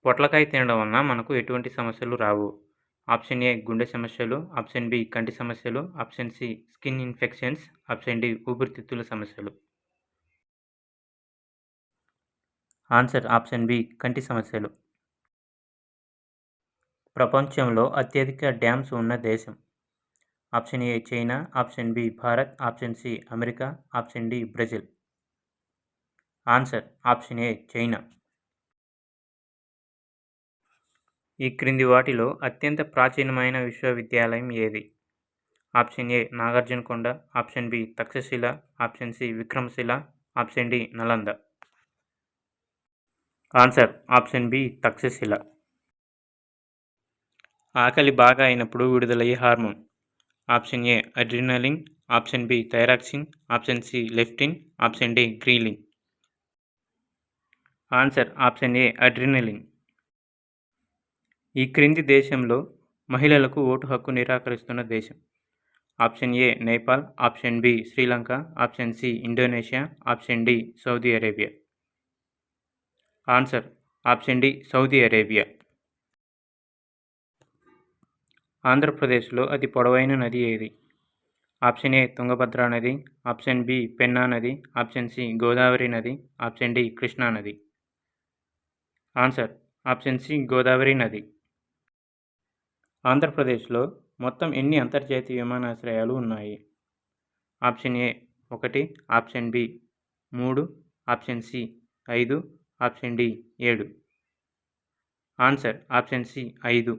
పొట్లకాయ తినడం వలన మనకు ఎటువంటి సమస్యలు రావు. ఆప్షన్ ఏ గుండె సమస్యలు, ఆప్షన్ బి కంటి సమస్యలు, option C skin infections, option D ఊపిరితిత్తుల సమస్యలు. ఆన్సర్ ఆప్షన్ బి కంటి సమస్యలు. ప్రపంచంలో అత్యధిక డ్యామ్స్ ఉన్న దేశం. Option A China, option B Bharat, option C America, option D Brazil. Answer option A China. ఈ క్రింది వాటిలో అత్యంత ప్రాచీనమైన విశ్వవిద్యాలయం ఏది? Option A Nagarjunakonda, option B Takshashila, option C Vikramashila, option D Nalanda. Answer option B Takshashila. ఆకలి బాగా అయినప్పుడు విడుదలయ్యే hormone. Option A adrenaline, option B thyroxine, option C leptin, option D ghrelin. Answer option A adrenaline. ఈ క్రింది దేశంలో మహిళలకు ఓటు హక్కు నిరాకరిస్తున్న దేశం. Option A Nepal, option B Sri Lanka, option C Indonesia, option D Saudi Arabia. Answer option D Saudi Arabia. ఆంధ్రప్రదేశ్లో అతి పొడవైన నది ఏది? ఆప్షన్ ఏ తుంగభద్ర నది, ఆప్షన్ బి పెన్నా నది, ఆప్షన్ సి గోదావరి నది, ఆప్షన్ డి కృష్ణా నది. ఆన్సర్ ఆప్షన్ సి గోదావరి నది. ఆంధ్రప్రదేశ్లో మొత్తం ఎన్ని అంతర్జాతీయ విమానాశ్రయాలు ఉన్నాయి? Option A 1, option B 3, option C 5, option D 7. Answer option C 5.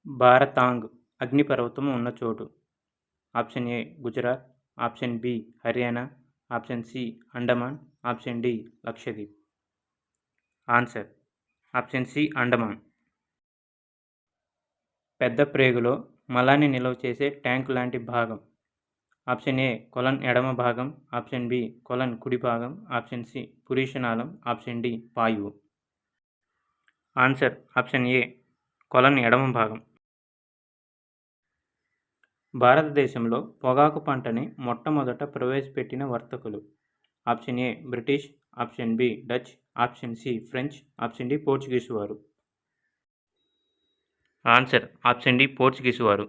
భారతాంగ్ అగ్నిపర్వతం ఉన్న చోటు. Option A Gujarat, option B Haryana, option C Andaman, option D Lakshadweep. Answer option C Andaman. పెద్ద ప్రేగులో మలాన్ని నిల్వ చేసే ట్యాంకు లాంటి భాగం. ఆప్షన్ ఏ కొలన్ ఎడమ భాగం, ఆప్షన్ బి కొలన్ కుడి భాగం, ఆప్షన్ సి పురీషనాళం, ఆప్షన్ డి పాయువు. ఆన్సర్ ఆప్షన్ ఏ కొలన్ ఎడమ భాగం. భారతదేశంలో పొగాకు పంటని మొట్టమొదట ప్రవేశపెట్టిన వర్తకులు. Option A British, option B Dutch, option C French, option D Portuguese వారు. ఆన్సర్ ఆప్షన్ డి పోర్చుగీసు వారు.